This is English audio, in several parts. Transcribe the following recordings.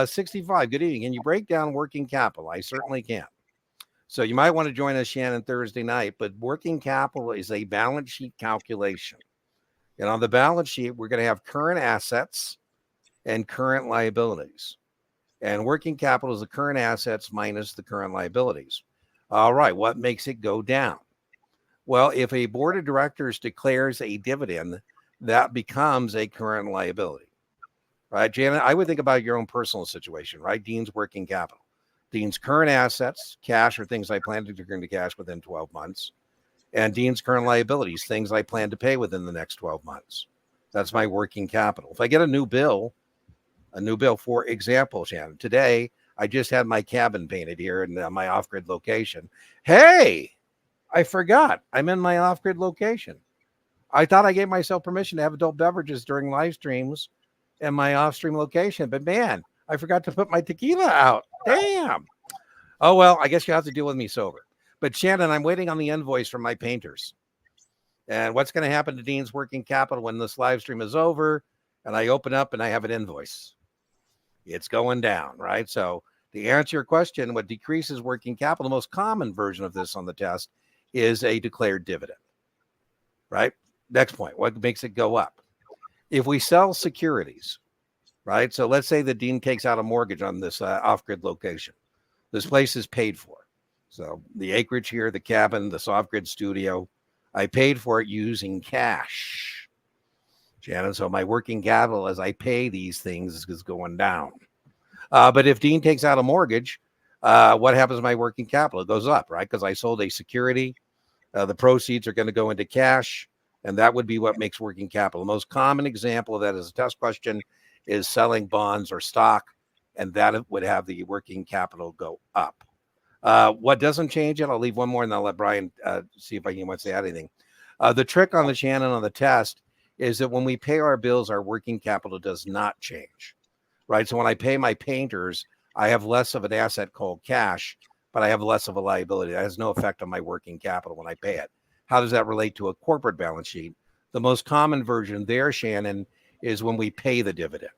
65. Good evening. Can you break down working capital? I certainly can. So you might want to join us, Shannon, Thursday night, but working capital is a balance sheet calculation. And on the balance sheet, we're going to have current assets and current liabilities. And working capital is the current assets minus the current liabilities. All right, what makes it go down? Well, if a board of directors declares a dividend, that becomes a current liability. Right, Janet, I would think about your own personal situation, right? Dean's working capital. Dean's current assets, cash, or things I plan to turn to cash within 12 months. And Dean's current liabilities, things I plan to pay within the next 12 months. That's my working capital. If I get a new bill, for example, Shannon, today I just had my cabin painted here in my off-grid location. Hey, I forgot I'm in my off-grid location. I thought I gave myself permission to have adult beverages during live streams in my off-stream location, but man, I forgot to put my tequila out. Damn. Oh, well, I guess you have to deal with me sober. But Shannon, I'm waiting on the invoice from my painters. And what's going to happen to Dean's working capital when this live stream is over and I open up and I have an invoice? It's going down, right? So to answer your question, what decreases working capital, the most common version of this on the test is a declared dividend, right? Next point, what makes it go up? If we sell securities, right? So let's say the Dean takes out a mortgage on this off-grid location. This place is paid for. So the acreage here, the cabin, the off-grid studio, I paid for it using cash, Shannon. So my working capital as I pay these things is going down. But if Dean takes out a mortgage, what happens to my working capital? It goes up, right? Because I sold a security. The proceeds are going to go into cash. And that would be what makes working capital. The most common example of that as a test question is selling bonds or stock, and that would have the working capital go up. What doesn't change it, I'll leave one more and I'll let Brian see if he wants to add anything. The trick on the Shannon on the test is that when we pay our bills, our working capital does not change, right? So when I pay my painters, I have less of an asset called cash, but I have less of a liability. That has no effect on my working capital when I pay it. How does that relate to a corporate balance sheet? The most common version there, Shannon, is when we pay the dividend.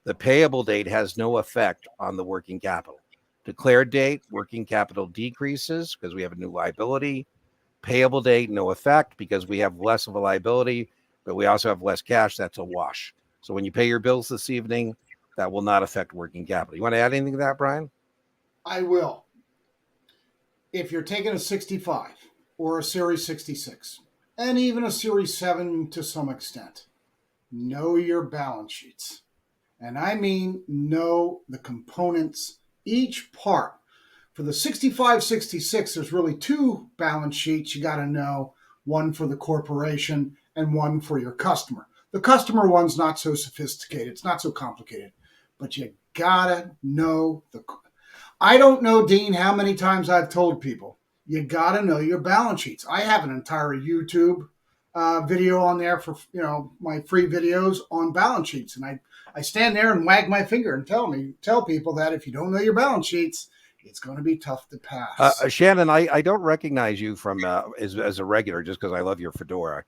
The payable date has no effect on the working capital. Declared date, working capital decreases because we have a new liability. Payable date, no effect because we have less of a liability, but we also have less cash. That's a wash. So when you pay your bills this evening, that will not affect working capital. You want to add anything to that, Brian? I will. If you're taking a 65 or a Series 66, and even a Series 7 to some extent, know your balance sheets. And I mean know the components, each part. For the 65, 66, there's really two balance sheets you got to know, one for the corporation and one for your customer. The customer one's not so sophisticated. It's not so complicated. But you got to know the... I don't know, Dean, how many times I've told people, you got to know your balance sheets. I have an entire YouTube video on there for my free videos on balance sheets. And I stand there and wag my finger and tell people that if you don't know your balance sheets, it's going to be tough to pass. Shannon, I don't recognize you from as a regular just because I love your fedora.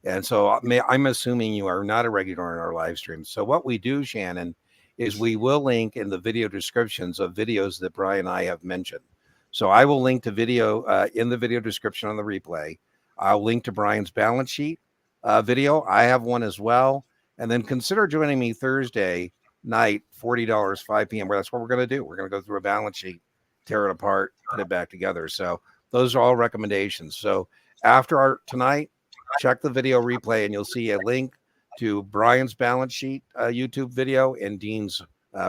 And so I'm assuming you are not a regular in our live stream. So what we do, Shannon, is we will link in the video descriptions of videos that Brian and I have mentioned. So I will link to video in the video description on the replay. I'll link to Brian's balance sheet video. I have one as well. And then consider joining me Thursday night, $40, 5 p.m. Where that's what we're going to do. We're going to go through a balance sheet, tear it apart, put it back together. So those are all recommendations. So after tonight, check the video replay and you'll see a link to Brian's balance sheet YouTube video and Dean's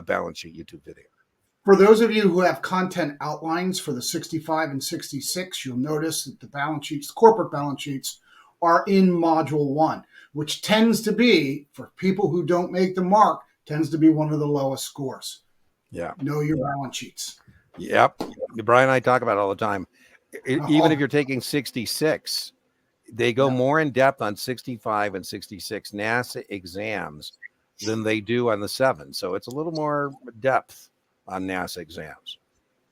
balance sheet YouTube video. For those of you who have content outlines for the 65 and 66, you'll notice that the balance sheets, the corporate balance sheets, are in Module 1, which tends to be, for people who don't make the mark, tends to be one of the lowest scores. Yeah. Know your balance sheets. Yep. Brian and I talk about it all the time. Even if you're taking 66, they go more in depth on 65 and 66 NASA exams than they do on the 7. So it's a little more depth on NASA exams.